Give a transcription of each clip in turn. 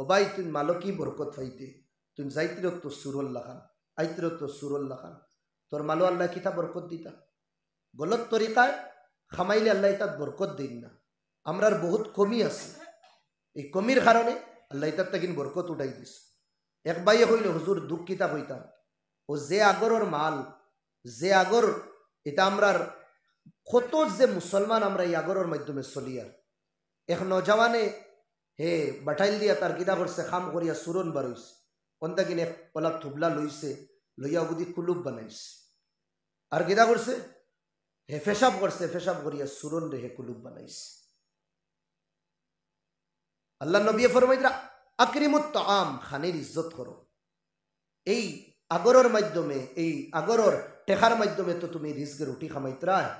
ও ভাই তুই মালো কি বরকত পাইতে তুই যাইতে তো সুরুল্লাহ খান আইতে তো সুরুল্লাহ খান তোর মালো আল্লাহ কিতা বরকত দিতা গলত তরিকায় খামাইলে আল্লাহ তার বরকত দিন না আমরার বহুত কমি আছে এই কমির কারণে আল্লাহ তার তাকিন বরকত উঠাই দিস এক বাইয়ে হইল হুজুর দুঃখ কিতা হইতাম ও যে আগরের মাল যে আগর এটা আমরার কত যে মুসলমান আমরা এই আগরের মাধ্যমে চলিয়ার এক নজওয়ানে হে বাটাইল দিয়া তার কিতা করছে খাম করিয়া সুরন বারইস কোনটা কিনে পলা থুবলা লইছে লইয়া বুদি কুলুপ বানাইছে আর কিতা করছে হে ফেসাব করছে ফেসাব করিয়া সুরন রে হে কুলুপ বানাইছে আল্লাহ নবী ফরমাইরা আকরিমুত তাআম খানের ইজ্জত করো এই আগরের মাধ্যমে এই আগরের টেকার মাধ্যমে তো তুমি রিজকে রুটি খামাইতরায়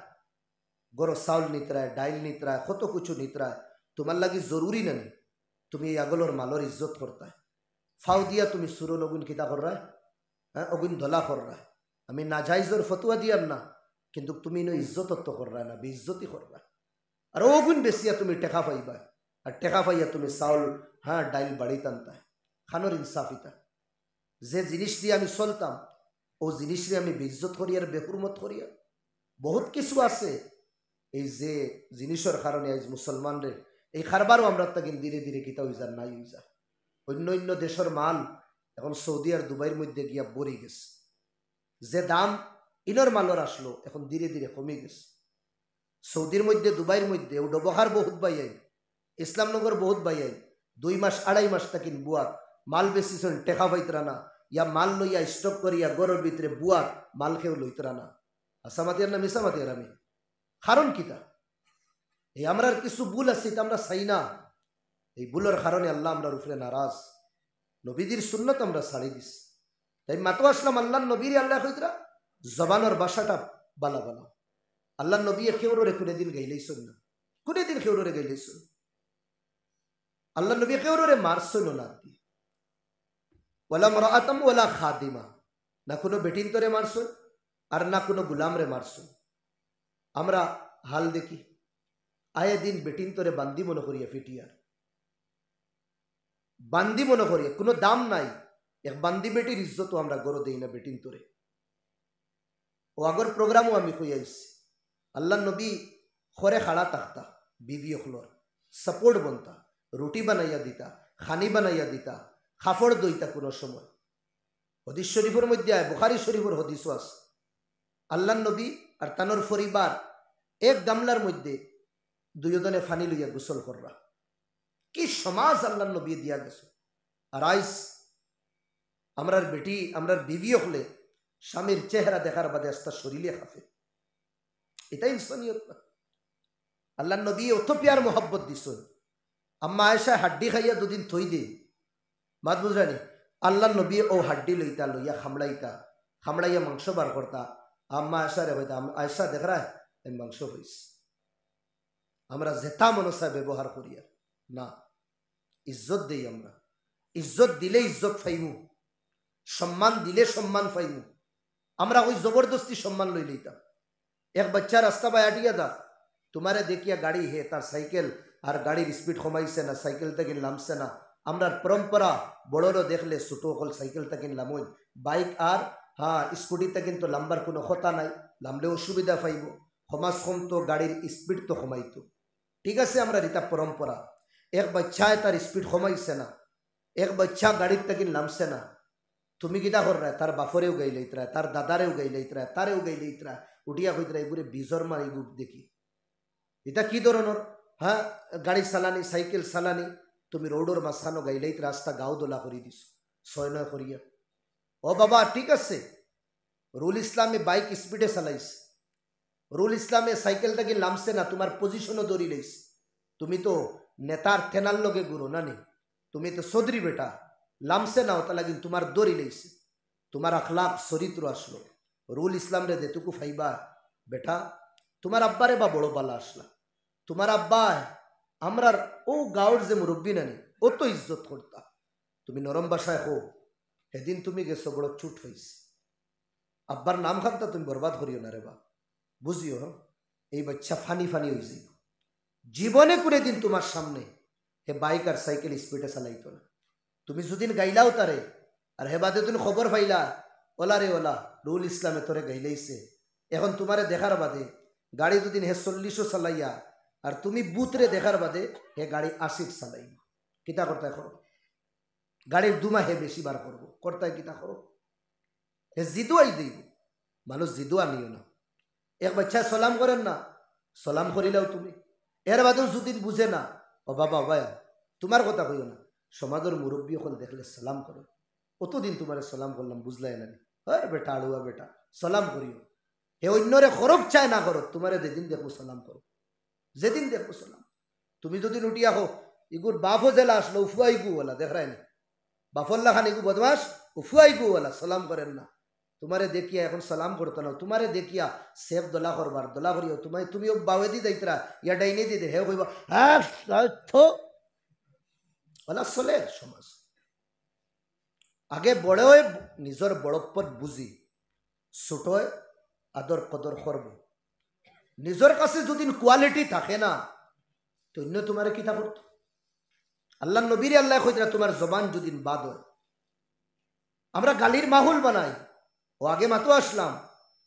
গরো চাউল নিতরায় ডাইল নিতরায় কত কিছু নিতরায় তোমার লাগি জরুরি না তুমি এই আগলোর মালর ইজ্জত করতায় ফাও দিয়া তুমি সুরন অগুন কিতা কররা হ্যাঁ অগুন ধলা কররা আমি নাজাইজর ফতুয়া দিয়ার না কিন্তু তুমি ইনো ইজ্জত তো কররা না বেইজ্জতি কররা আর অগুন বেশিয়া তুমি টেকা পাইবা আর টেকা পাইয়া তুমি চাউল হ্যাঁ ডাইল বাড়ি টানতায় খানোর ইনসাফিতা যে জিনিস দিয়ে আমি চলতাম ও জিনিস দিয়ে আমি বেইজ্জত করি আর বেহুরমত করি বহুত কিছু আছে এই যে জিনিসের কারণে আজ মুসলমানদের এই খারবারও আমরা তাকে ধীরে ধীরে কিতা হয়ে যার নাই হয়ে যায় অন্য অন্য দেশের মাল এখন সৌদি আর দুবাইয়ের মধ্যে গিয়া বড়ি গেছে যে দাম ইনর মালর আসলো এখন ধীরে ধীরে কমে গেছে সৌদির মধ্যে দুবাইয়ের মধ্যে ও ডবহার বহুত বাইয়াই ইসলামনগর বহুত বাইয়াই 2 মাস 2.5 মাস তাকিন বুয়া মাল বেশি টেকা পাইতরা না ইয়া মাল লইয়া স্টক করিয়া গরর ভিতরে বুয়া মাল খেয়েও লইতরা না আসামাতিয়ার না মিসামাতিয়ার আমি কারণ কিতা এই আমরার কিছু ভুল আছে এটা আমরা চাই না এই ভুলের কারণে আল্লাহ আমরার উপরে নারাজ নবীদের সুন্নত আমরা ছাড়ি দিস তাই মাতো আসলাম আল্লাহ নবীর আল্লাহ কইতরা জবানের ভাষাটা বালা বালা আল্লাহ নবী কেউরে কোনে দিন গাইলেইছন না কোনে দিন কেউরে গাইলেইছন আল্লাহ নবী কেউরে মারছন না দি ওয়ালা মারাআতাম ওয়ালা খাদিমা না কোনো বেটিন তোরে মারছন আর না কোনো গোলাম রে মারছন আমরা হাল দেখি আয়ে দিন বেটিন তোরে বান্দি মনে করিয়া ফিটিয়ার বান্দি মনে করিয়া কোনো দাম নাই এক বান্দি বেটির ইজ্জত আমরা গড় দেই না বেটিন তোরে ও আগর প্রোগ্রামও আমি কই আইছি আল্লাহ নবী খরে খাড়া তাকতা বিবি অখলর সাপোর্ট বনতা রুটি বানাইয়া দিতা খানি বানাইয়া দিতা খাফড় দইতা কোনো সময় হদিস শরীফের মধ্যে আয় বুখারী শরীফের হদিসও আছে আল্লাহ নবী আর তানোর পরিবার এক গামলার মধ্যে দুইজনে ফানি লইয়া গোসল কররা কি সমাজ আল্লাহ নবী দিয়া গেছে আর আইস আমরার বেটি আমরার বিবি হলে স্বামীর চেহারা দেখার বাদে আস্তা শরীরে খাফে এটাই ইনসানিয়ত না আল্লাহ নবী অত প্যার মোহাব্বত দিছেন আম্মা আয়েশা হাড্ডি খাইয়া দুদিন থই দে মাত বুঝরানি আল্লাহ নবী ও হাড্ডি লইতা লইয়া খামড়াইয়া মাংস বার করতা আম্মা আয়েশা রে হইতা আয়েশা দেখ রা এই মাংস হইছে আমরা জেতা মনসা ব্যবহার করিয়া না ইজ্জত দেই আমরা ইজ্জত দিলে ইজ্জত পাইমু সম্মান দিলে সম্মান পাইমু আমরা ওই জবরদস্তি সম্মান লই লইতাম এক বাচ্চা রাস্তা বাই আটিয়া দা তোমারে দেখিয়া গাড়ি হে তার সাইকেল আর গাড়ির স্পিড কমাইছে না সাইকেল থেকে নামছে না আমরা পরম্পরা বড়রও দেখলে ছোট হল সাইকেল থেকে নামই বাইক আর হ্যাঁ স্কুটিতে কিন্তু লাম্বার কোনো কথা নাই নামলে অসুবিধা পাইব সমাজ কম তো গাড়ির স্পিড তো কমাইতো ঠিক আছে আমরা রিতা পরম্পরা এক বাচ্চায় তার স্পিড কমাইছে না এক বাচ্চা গাড়ির থেকে নামছে না তুমি কিতা কর রা তার বাফরেও গাই লইতরা তার দাদারেও গাই লইতরা তারেও গাই লইতরা উঠিয়া কইতরা এগুলো বিজর মার এই দেখি এটা কি ধরনের হ্যাঁ গাড়ি চালানি সাইকেল চালানি তুমি রোডর মাঝখানো গাই লইত রাস্তা গাও দোলা করে দিস 6-9 করিয়া ও বাবা ঠিক আছে রুল ইসলামে বাইক স্পিডে চালাইছে রুল ইসলামে সাইকেল থেকে নামছে না তোমার পজিশনও ধরি লইছে তুমি তো নেতার থেনার লগে গুরু নানি তুমি তো সদরি বেটা লামছে না ওটা লাগিন তোমার দড়ি লইছে তোমার আখলাক চরিত্র আসলো রুল ইসলাম রে যেটুকু ফাইবা বেটা তোমার আব্বারে বা বড় বালা আসলা তোমার আব্বা আমরার ও গাঁওর যে মুরব্বী নানি ও তো ইজ্জত করতা তুমি নরম ভাষায় হো সেদিন তুমি গেছো বড় চুট হয়েছে আব্বার নাম খানটা তুমি বরবাদ করিও না রে বা বুঝিও এই বাচ্চা ফানি ফানি হয়ে যাইব জীবনে করে দিন তোমার সামনে হে বাইক আর সাইকেল স্পিডে চালাইতো না তুমি যদিন গাইলাও তারে আর হেবাদে তুমি খবর পাইলা ওলা রে ওলা রুল ইসলামে তোরে গাইলাইছে, এখন তোমারে দেখার বাদে গাড়ি দুদিন হে 40 চালাইয়া আর তুমি বুতরে দেখার বাদে হে গাড়ি 80 চালাই, কিতা করতে করো? গাড়ির 2 মাহে বেশি বার করবো, করতে কিতা করো? হে জিদুয়াই দিব। মানুষ জিদুয়া নিও না। এক বাচ্চা সালাম করেন না, সালাম করিলাও তুমি, এর বাদেও যদি বুঝে না, ও বাবা ভাই তোমার কথা কইও না, সমাজের মুরব্বী হল দেখলে সালাম করো। অতদিন তোমার সালাম করলাম বুঝলাই না, আরে বেটা আড়ুয়া বেটা সালাম করিও। হে অন্যরে খরক চায় না করো, তোমারে যেদিন দেখো সালাম করো, যেদিন দেখো সালাম। তুমি যদি উঠিয়া হো ইগুর বাফো জেলা আসলো উফুয়াই গুওয়ালা দেখায় না, বাফল্লা খান ইগু বদমাস উফুয়াই গুওয়ালা সালাম করেন না। তোমারে দেখিয়া এখন সালাম করতো না, তোমারে দেখিয়া সেফ দোলা করবার দোলা করিও। তুমি বাউদি যাইতরা ইয়া ডাইনে দিতে হে কইবা হ্যাঁ ওলা চলে সমাজ। আগে বড়ই নিজের বড়পদ বুঝি, ছোটয় আদর কদর করব। নিজের কাছে যদি কোয়ালিটি থাকে না তো অন্য তোমারে কিতা করত? আল্লাহ নবীরে আল্লাহ কইতরা তোমার জবান যদি বাদ হয়। আমরা গালির মাহুল বানাই, ও আগে মাতো আসলাম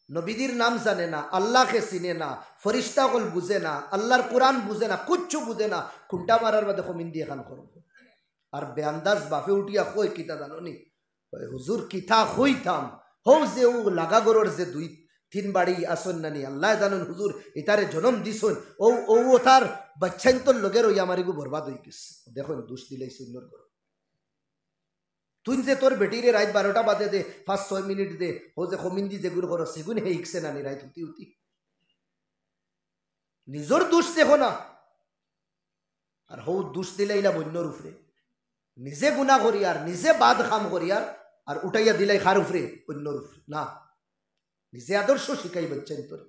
নবীদের নাম জানে না, আল্লাহকে চিনে না, ফরিস্তা কল বুঝে না, আল্লাহর কোরআন বুঝে না, কুচ্ছু বুঝে না, খুন্টা মারার বাদে কমিন দিয়ে খান করব। আর বেআন্দাজ বাপে উঠিয়া কই কিতা জানি হুজুর কিতা হইতাম হো যে ও লাগাগরের যে 2-3 বাড়ি আসন নানি আল্লাহ জানুন হুজুর এটারে জন্ম দিছন ও ও তার বাচ্চাইন তোর লগের ওই আমার এগু বরবাদ হয়ে গেছে। দেখুন দোষ দিলাই সুন্দর করো। তুই যে তোর বেটিরে রাত 12টা বাজে দে 5-6 মিনিট দে ও যে কমিন্দি যেগুলো করো সেগুন হে ইকছে নানি রাত উতি উতি। নিজের দোষ দেখো না, আর হৌ দোষ দিলাই না বন্যর উপরে। নিজে গুণা করি আর নিজে বাদ খাম করি আর উঠাইয়া দিলাই খার উপরে অন্যর উপরে না। নিজে আদর্শ শিখাই বাচ্চাইন তোর।